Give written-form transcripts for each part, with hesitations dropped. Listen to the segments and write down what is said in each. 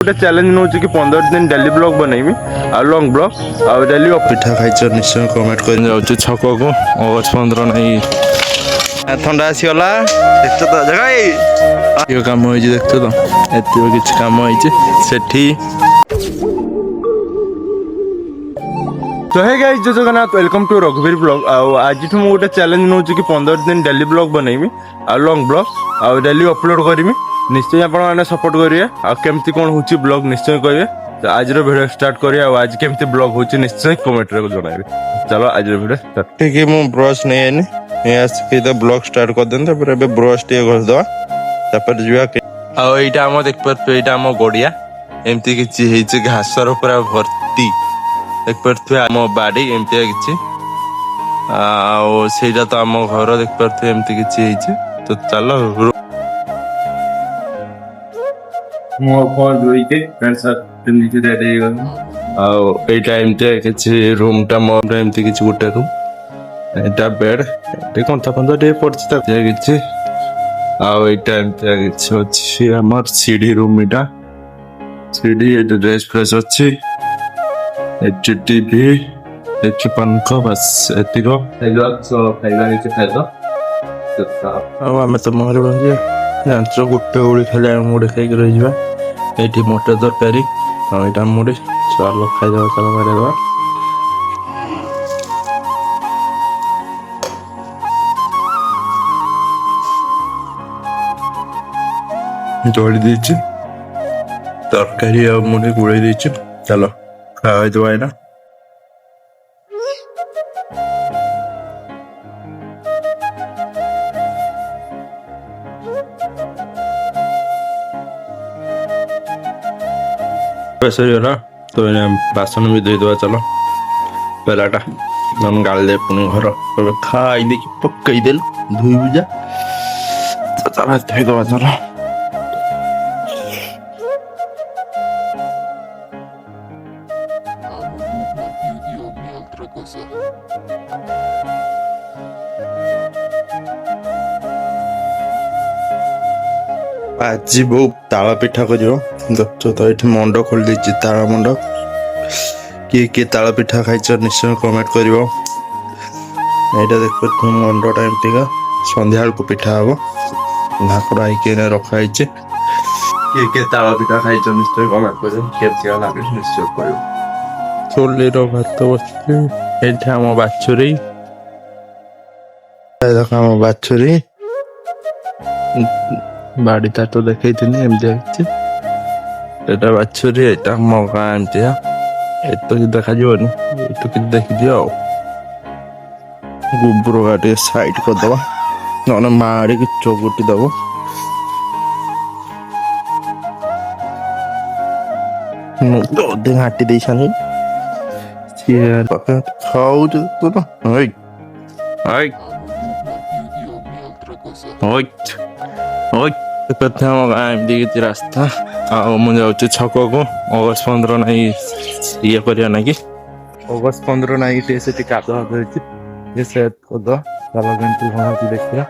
गोटे चैलेंज नौ कि 15 दिन डेली ब्लॉग बनैमी आ लॉन्ग ब्लॉग आ डेली पिठा खाइछ निश्चय कमेंट कर जाउछ छक को अगस्त 15 नहीं ठंडा आसीगला देखतो तो जगह यो काम होई देखतो तो एतियो किछ काम होई सेठी। तो हे गाइस जय जगन्नाथ वेलकम टू रघुवीर ब्लॉग आज मु गोटे चैलेंज नौ कि 15 दिन डेली ब्लॉग बनैमी आ लॉन्ग ब्लॉग आ डेली अपलोड करमी निश्चय आपण माने सपोर्ट करिए आ केमती कोन होची ब्लॉग निश्चय कहिए। तो आज रो वीडियो स्टार्ट करिए आ आज केमती ब्लॉग होची निश्चय कमेंट रे जणाइबे। चलो आज रो वीडियो स्टार्ट। ठीक है मु ब्रश नै आनी ए आज के तो ब्लॉग स्टार्ट कर देन तापर बे ब्रश टे घर दवा तापर जुआ के आ एटा हम देख पर एटा हम गोडिया एमती किछि हेछि घास रो पूरा भर्ती देख पर हम बाड़ी एमती किछि आ सेटा तो हम घर देख पर एमती किछि हेछि। तो चलो मो फोन जोई के पैंट शर्ट नीचे दे देगा आ ए टाइम ते किछि रूम टा मोर एमती किछि गोटे रूम एटा बेड ए कोन था डे पड़छ त किछि आ ए टाइम ते किछि अछि हमर सीडी रूम इटा सीडी ए ड्रेस फ्रेश अछि एच टीवी एच पंखा बस एतिको हेलो सो फाइनल नीचे खाइदो आ हम त मोर बहिया जांचो गुट्टे उड़ी खाले मुड़े खाइक रहि जबा एठी मोटे तरकारी आ एटा मुड़े चलो खाइ दवा चलो मारे दवा जोड़ी दीची तरकारी आ मुड़े गुड़े दीची चलो खाइ दवा ना सही होला। तो बासन भी दे दवा चलो पहलाटा हम गाल दे पुनी घर खाई दे पकई देल धुई बुझा तो चला धुई दवा चलो आज बो ताला पिठा कर तो ये मंड खोल दे ताला मंड किए ताला पिठा खाई निश्चय कमेंट कर देख मंड टाइम टीका संध्या को पिठा हम भाकड़ा के रखाई किए ताला पिठा खाई निश्चय कमेंट कर निश्चय कर चोली भात बस आम बाछुरी देख आम बाछुरी बाड़ी ता तो देखई थी एमती एटा बाछुरी एटा मगा एमती एतो कि देखा जीवन एतो कि देखि दियो गोबर गाटे साइड कर दवा न माड़ी के चोगुटी दबो तो दे हाटी दे छानी सिया पका खाऊ तो ना ओय ओय ओय ओय प्रथम एमती रास्ता आ मुझे छक को अगस्त 15 नहीं ये करिया ना कि अगस्त 15 नहीं टे से कादो ये सेट कर दो चलो केमती कौन होची देखिया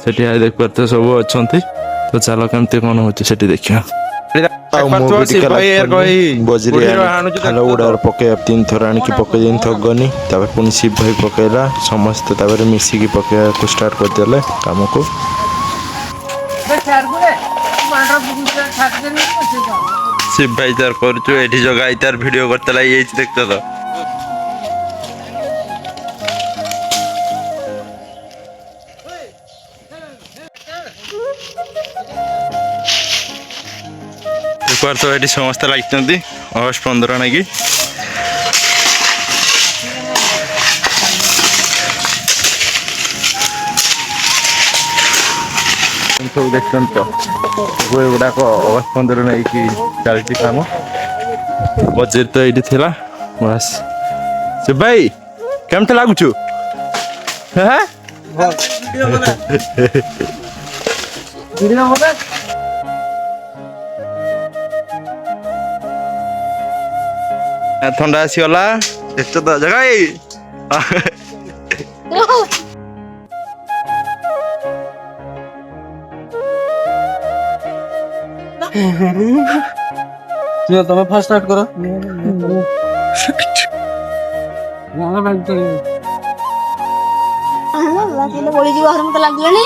सेठी आ देख परते सब अछंती तो चलो केमती कौन होची सेठी देखिया खालो उड़ार पके 3 थर आनी की पके दिन थगनी तबे पुनी शिव भाई पकेला समस्त तबे मिसी की पके को स्टार्ट कर देले काम को शिव भाई तार करछु एठी जगह आई तार वीडियो करतला ये देखतो तो एक बार तो एठी समस्त लागितंती अगस्त 15 नाकी सब देखते तो गुड़ाक अगस्त 15 नहीं कि चलती काम बजेट तो ये थिला बस से भाई केमते लागुछु हैं ठंडा आसीगला देखतो तो जगह ତମେ ଫାଷ୍ଟ ଷ୍ଟାର୍ଟ କର। ଓଳିଯିବ ଘର ମତେ ଲାଗିଲାଣି।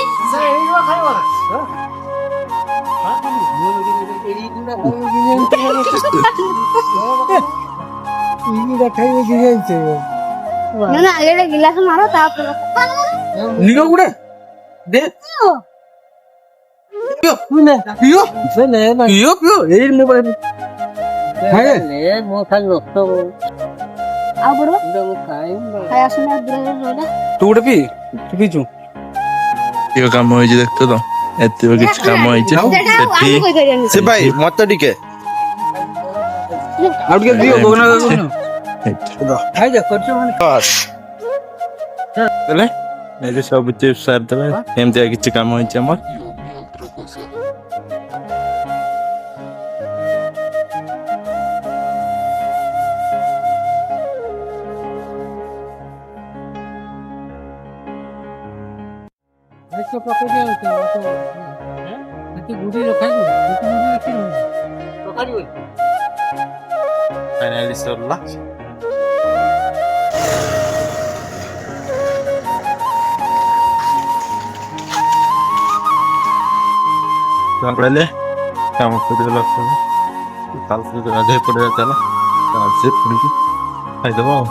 ନା ଆଗେ ଗିଲାସ ମାର ତାପରେ ନିଅ ଗୁଡେ ଦେ ପିଓ ପିଓ ପିଓ ପିଓ ଏଇ ମୋ ପାଇଁ ମୋ ଖାଲି ରକ୍ତ ଆଉ ବଡ ଖାଇ ଆସୁନା ରହିଲା। ତୁ ଗୋଟେ ପି ତୁ ପିଇଛୁ ଟିକେ କାମ ହେଇଛି ଦେଖ ତ ଏତିକ କିଛି କାମ ହେଇଛି ସେଠି ସେ ଭାଇ ମତେ ଟିକେ ଆଉ ଟିକେ ଦିଅ ଗୋଗନା ଦେଲେ ଏଠି ସବୁ ଚିପ୍ସ ସାରିଦେବେ ଏମିତିଆ କିଛି କାମ ହେଇଛି ଆମର। Finally ସରିଲା। କହିଲେ କାମ କରିଦେଲା କାଲି ଗାଧୋଇ ପଡ଼ିବା ଚାଲ ସେ ପୁଣିକି ଖାଇଦେବ ଆଉ।